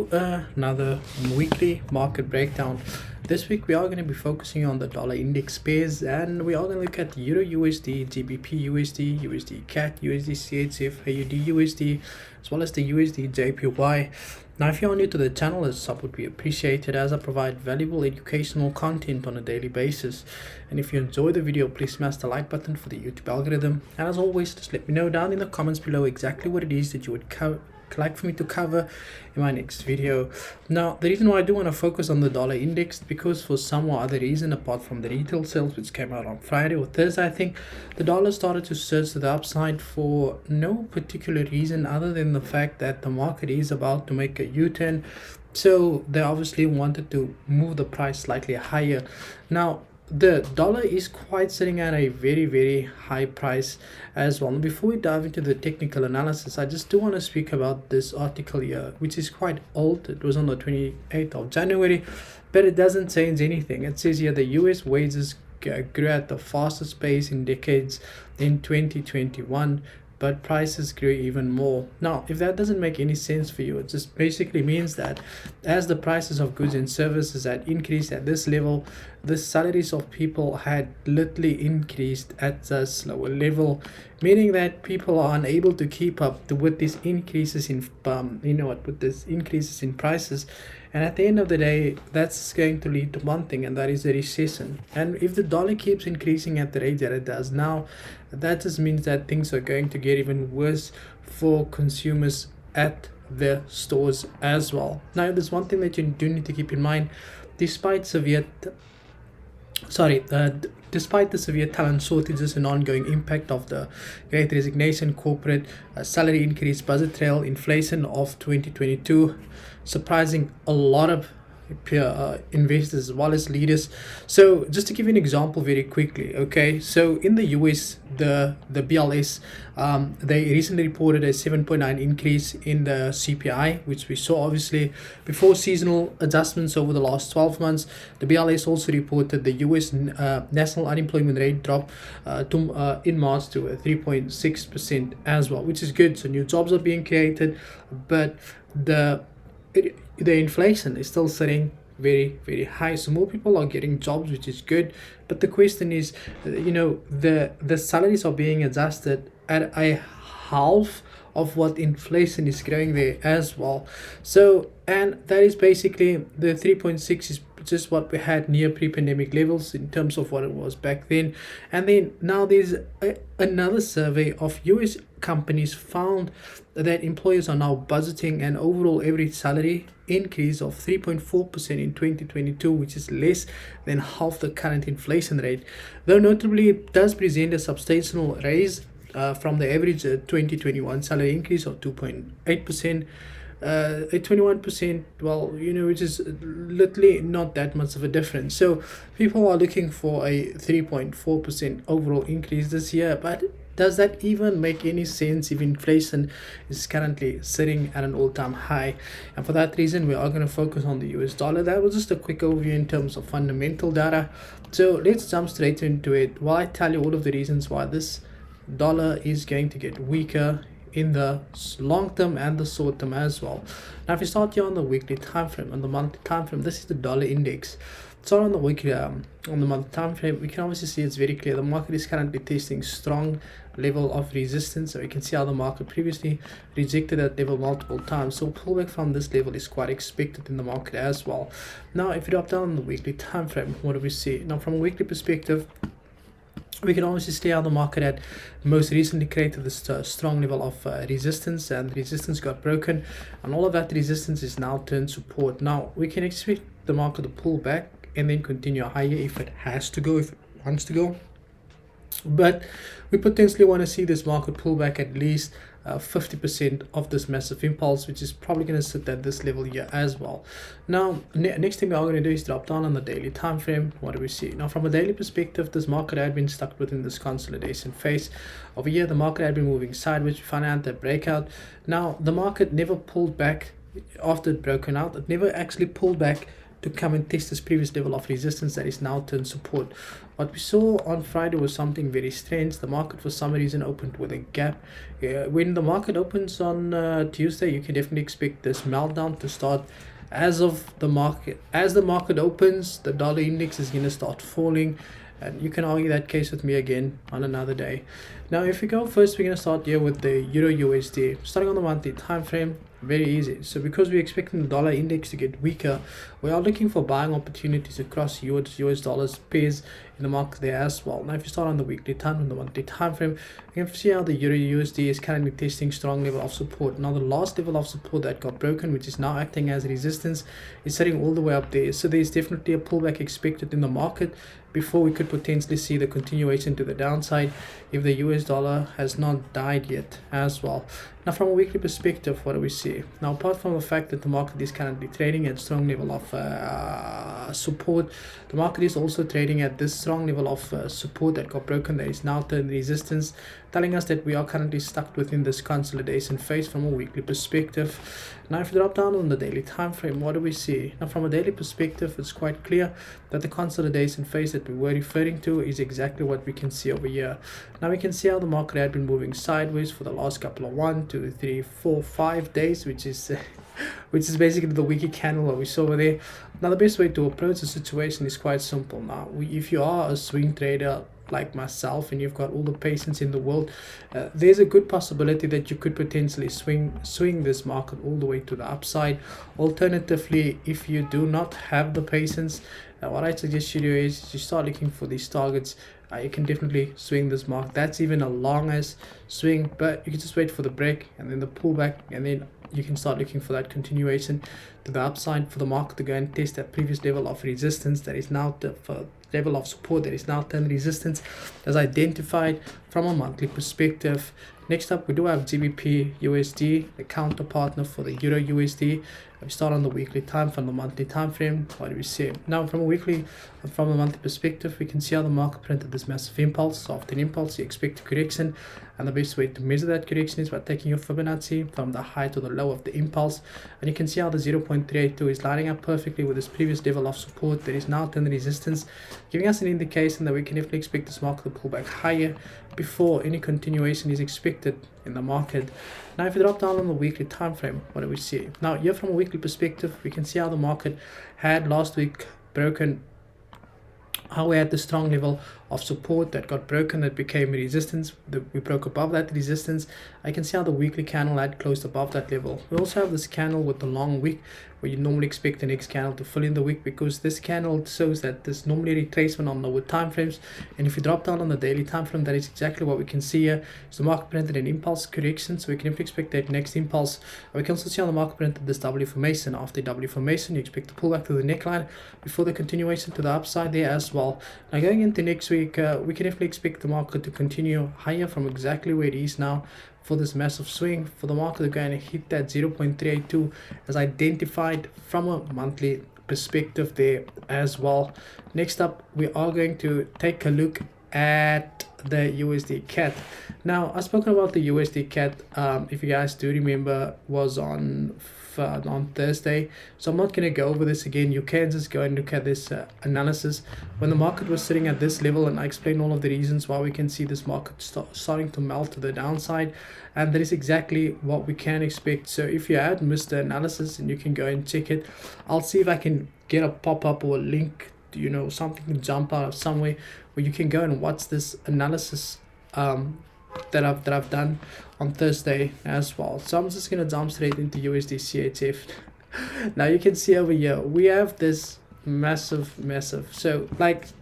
Another weekly market breakdown. This week we are going to be focusing on the dollar index pairs, and we are going to look at Euro USD, GBP USD, USDCAD, USDCHF, AUDUSD, as well as the USDJPY. Now, if you are new to the channel, a sub would be appreciated as I provide valuable educational content on a daily basis. And if you enjoy the video, please smash the like button for the YouTube algorithm. And as always, just let me know down in the comments below exactly what it is that you would like for me to cover in my next video. Now, the reason why I do want to focus on the dollar index, because for some or other reason, apart from the retail sales which came out on Friday or Thursday, I think the dollar started to surge to the upside for no particular reason other than the fact that the market is about to make a U-turn. So they obviously wanted to move the price slightly higher. Now, the dollar is quite sitting at a very high price as well. Before we dive into the technical analysis, I just do want to speak about this article here, which is quite old. It was on the 28th of January, but it doesn't change anything. It says here the US wages grew at the fastest pace in decades in 2021, but prices grew even more. Now, if that doesn't make any sense for you, it just basically means that as the prices of goods and services had increased at this level, the salaries of people had literally increased at a slower level, meaning that people are unable to keep up with these increases in increases in prices. And at the end of the day, that's going to lead to one thing, and that is a recession. And if the dollar keeps increasing at the rate that it does now, that just means that things are going to get even worse for consumers at the stores as well. Now, there's one thing that you do need to keep in mind. Despite the severe talent shortages and ongoing impact of the Great Resignation, corporate salary increase, budget trail, inflation of 2022, surprising a lot of investors as well as leaders. So just to give you an example very quickly, okay, so in the US, the BLS, they recently reported a 7.9 increase in the CPI, which we saw obviously before seasonal adjustments over the last 12 months. The BLS also reported the US national unemployment rate dropped in March to 3.6% as well, which is good. So new jobs are being created, but the inflation is still sitting very high, so more people are getting jobs, which is good. But the question is, the salaries are being adjusted at a half of what inflation is growing there as well. So, and that is basically the 3.6 is just what we had near pre-pandemic levels in terms of what it was back then. And then now there's another survey of US companies found that employers are now budgeting an overall average salary increase of 3.4% in 2022, which is less than half the current inflation rate, though notably it does present a substantial raise from the average 2021 salary increase of 2.8%. A 21%, well, which is literally not that much of a difference. So people are looking for a 3.4% overall increase this year, but does that even make any sense if inflation is currently sitting at an all-time high? And for that reason, we are going to focus on the US dollar. That was just a quick overview in terms of fundamental data. So let's jump straight into it while I tell you all of the reasons why this dollar is going to get weaker in the long term and the short term as well. Now, if you start here on the weekly time frame, on the monthly time frame, this is the dollar index. So on the weekly, on the monthly time frame, we can obviously see it's very clear. The market is currently testing strong level of resistance. So you can see how the market previously rejected that level multiple times. So pullback from this level is quite expected in the market as well. Now, if you drop down on the weekly time frame, what do we see? Now, from a weekly perspective, we can obviously see how the market had most recently created this strong level of resistance, and resistance got broken, and all of that resistance is now turned support. Now, we can expect the market to pull back and then continue higher if it has to go, if it wants to go. But we potentially want to see this market pull back at least 50% of this massive impulse, which is probably going to sit at this level here as well. Now, next thing we are going to do is drop down on the daily time frame. What do we see? Now, from a daily perspective, this market had been stuck within this consolidation phase. Over here, the market had been moving sideways. We found out that breakout. Now, the market never pulled back after it broken out. It never actually pulled back to come and test this previous level of resistance that is now turned support. What we saw on Friday was something very strange. The market for some reason opened with a gap. When the market opens on Tuesday, you can definitely expect this meltdown to start. As the market opens, the dollar index is going to start falling, and you can argue that case with me again on another day. Now, if we go first, we're going to start here with the Euro USD. Starting on the monthly time frame, very easy. So because we're expecting the dollar index to get weaker, we are looking for buying opportunities across US dollars pairs in the market there as well. Now, if you start on the weekly time and the monthly time frame, you can see how the Euro USD is currently testing strong level of support. Now, the last level of support that got broken, which is now acting as resistance, is sitting all the way up there. So there's definitely a pullback expected in the market before we could potentially see the continuation to the downside if the US dollar has not died yet as well. Now, from a weekly perspective, what do we see? Now, apart from the fact that the market is currently trading at strong level of support, the market is also trading at this strong level of support that got broken, that is now turned resistance, telling us that we are currently stuck within this consolidation phase from a weekly perspective. Now, if you drop down on the daily time frame, what do we see? Now, from a daily perspective, it's quite clear that the consolidation phase that we were referring to is exactly what we can see over here. Now, we can see how the market had been moving sideways for the last couple of 1, 2, 3, 4, 5 days, which is basically the weekly candle that we saw over there. Now, the best way to approach the situation is quite simple. Now, if you are a swing trader like myself and you've got all the patience in the world, there's a good possibility that you could potentially swing this market all the way to the upside. Alternatively, if you do not have the patience, what I suggest you do is you start looking for these targets. You can definitely swing this market. That's even a long as swing, but you can just wait for the break and then the pullback, and then you can start looking for that continuation to the upside for the market to go and test that previous level of resistance that is now the level of support that is now turned resistance as identified from a monthly perspective. Next up, we do have GBP USD, the counterpartner for the Euro USD. We start on the weekly time from the monthly time frame. What do we see? Now, from a monthly perspective, we can see how the market printed this massive impulse. So after an impulse, you expect a correction, and the best way to measure that correction is by taking your Fibonacci from the high to the low of the impulse, and you can see how the 0.382 is lining up perfectly with this previous level of support that is now turned resistance, giving us an indication that we can definitely expect this market to pull back higher before any continuation is expected in the market. Now, if you drop down on the weekly time frame, what do we see? Now, here from a weekly perspective, we can see how the market had last week broken, how we had the strong level of support that got broken, that became resistance. We broke above that resistance. I can see how the weekly candle had closed above that level. We also have this candle with the long wick, where you normally expect the next candle to fill in the wick, because this candle shows that there's normally a retracement on lower time frames. And if you drop down on the daily time frame, that is exactly what we can see here. So the market printed an impulse correction, so we can expect that next impulse. We can also see how the market printed this W formation. After W formation, you expect to pull back to the neckline before the continuation to the upside there as well. Now, going into next week, we can definitely expect the market to continue higher from exactly where it is now for this massive swing, for the market to go and hit that 0.382 as identified from a monthly perspective there as well. Next up, we are going to take a look at the USDCAD. Now, I've spoken about the USDCAD, if you guys do remember, was on Thursday, so I'm not going to go over this again. You can just go and look at this analysis when the market was sitting at this level, and I explained all of the reasons why we can see this market starting to melt to the downside, and that is exactly what we can expect. So if you had missed the analysis, and you can go and check it, I'll see if I can get a pop-up or a link, something to jump out of somewhere where you can go and watch this analysis that I've done on Thursday as well. So I'm just gonna jump straight into USDCHF. Now you can see over here we have this massive. So like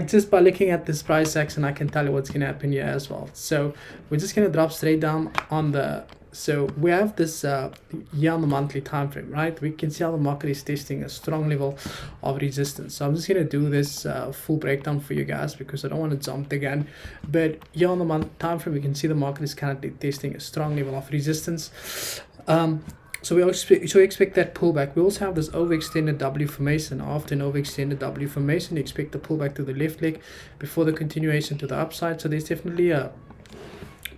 just by looking at this price action, I can tell you what's gonna happen here as well. So we're just gonna drop straight down on the. So we have this here on the monthly time frame, right? We can see how the market is testing a strong level of resistance. So I'm just gonna do this full breakdown for you guys because I don't want to jump the gun. But here on the monthly time frame, we can see the market is currently testing a strong level of resistance. So we expect that pullback. We also have this overextended W formation. After an overextended W formation, you expect a pullback to the left leg before the continuation to the upside. So there's definitely a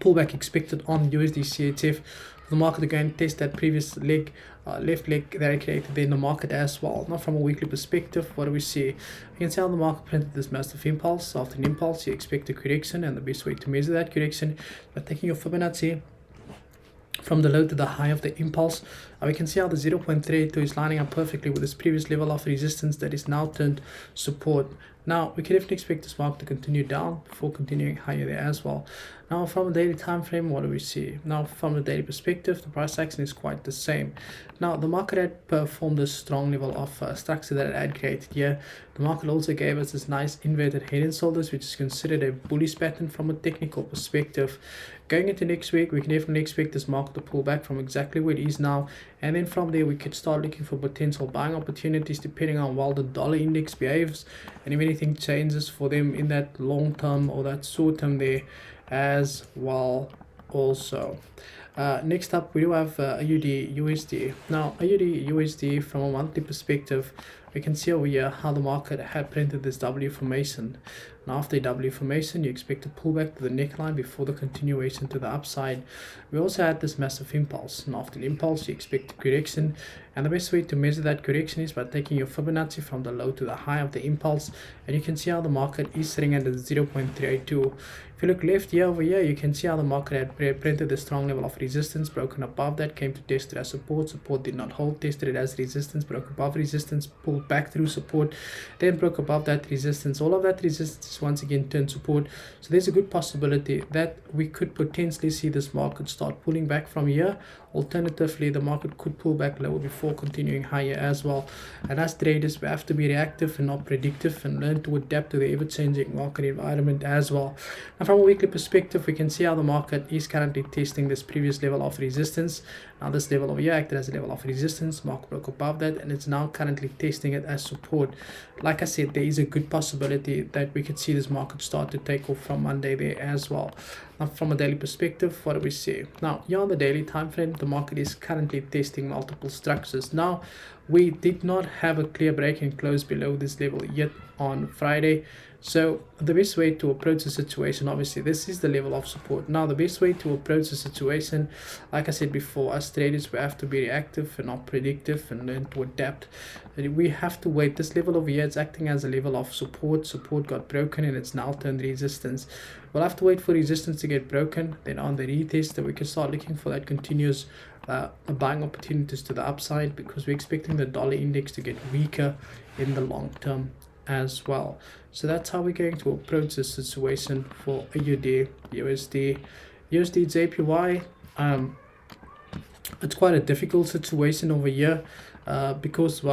pullback expected on USDCHF for the market to go and test that previous leg left leg that I created in the market as well. Now from a weekly perspective, what do we see? You can see how the market printed this massive impulse. After an impulse, you expect a correction, and the best way to measure that correction is by taking your Fibonacci from the low to the high of the impulse. We can see how the 0.32 is lining up perfectly with this previous level of resistance that is now turned support. Now we can definitely expect this market to continue down before continuing higher there as well. Now from a daily time frame, what do we see? Now from a daily perspective, the price action is quite the same. Now the market had performed a strong level of structure that it had created here. The market also gave us this nice inverted head and shoulders, which is considered a bullish pattern from a technical perspective. Going into next week, we can definitely expect this market to pull back from exactly where it is now, and then from there we could start looking for potential buying opportunities depending on how the dollar index behaves and if anything changes for them in that long term or that short term there as well also. Next up we do have AUD USD. Now AUD USD from a monthly perspective, we can see over here how the market had printed this W formation. Now after a W formation, you expect a pullback to the neckline before the continuation to the upside. We also had this massive impulse, and after the impulse you expect a correction, and the best way to measure that correction is by taking your Fibonacci from the low to the high of the impulse, and you can see how the market is sitting at the 0.382. If you look left here over here, you can see how the market had printed a strong level of resistance, broken above that, came to test it as support, support did not hold, tested it as resistance, broke above resistance, pulled back through support, then broke above that resistance. All of that resistance once again turned support. So there's a good possibility that we could potentially see this market start pulling back from here. Alternatively, the market could pull back lower before continuing higher as well. And as traders, we have to be reactive and not predictive and learn to adapt to the ever-changing market environment as well. Now from a weekly perspective, we can see how the market is currently testing this previous level of resistance. Now this level over here acted as a level of resistance, market broke above that, and it's now currently testing it as support. Like I said, there is a good possibility that we could see this market start to take off from Monday there as well. Now from a daily perspective, what do we see? Now here on the daily time frame, the market is currently testing multiple structures. Now we did not have a clear break and close below this level yet on Friday. So the best way to approach the situation, obviously this is the level of support. Now the best way to approach the situation, like I said before, as traders we have to be reactive and not predictive and learn to adapt. We have to wait. This level over here is acting as a level of support. Support got broken and it's now turned resistance. We'll have to wait for resistance to get broken, then on the retest that we can start looking for that continuous buying opportunities to the upside, because we're expecting the dollar index to get weaker in the long term as well. So that's how we're going to approach this situation for AUD USD. USDJPY, it's quite a difficult situation over here because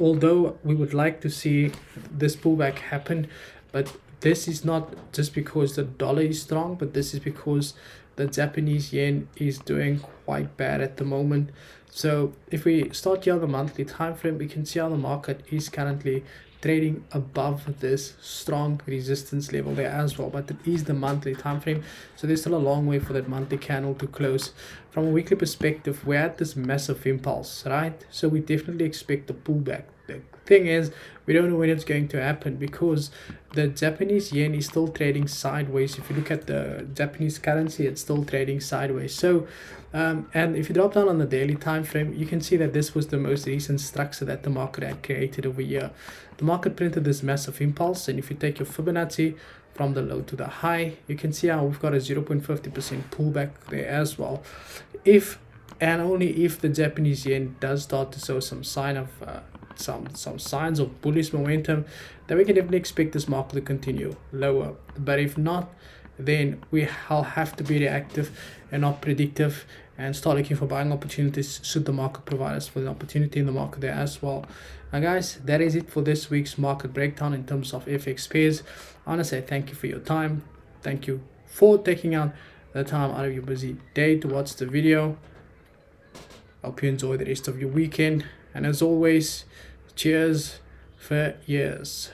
although we would like to see this pullback happen, but this is not just because the dollar is strong, but this is because the Japanese yen is doing quite bad at the moment. So if we start here on the monthly time frame, we can see how the market is currently trading above this strong resistance level there as well, but it is the monthly time frame, so there's still a long way for that monthly candle to close. From a weekly perspective, we're at this massive impulse, right? So we definitely expect a pullback. The thing is, we don't know when it's going to happen because the Japanese yen is still trading sideways. If you look at the Japanese currency, it's still trading sideways. So and if you drop down on the daily time frame, you can see that this was the most recent structure that the market had created over here. The market printed this massive impulse, and if you take your Fibonacci from the low to the high, you can see how we've got a 0.50% pullback there as well. If and only if the Japanese yen does start to show some sign of some signs of bullish momentum, then we can definitely expect this market to continue lower. But if not, then I'll have to be reactive and not predictive and start looking for buying opportunities should the market provide us with an opportunity in the market there as well. Now guys, that is it for this week's market breakdown in terms of FX pairs. I want to say thank you for your time. Thank you for taking out the time out of your busy day to watch the video. Hope you enjoy the rest of your weekend, and as always, cheers for years.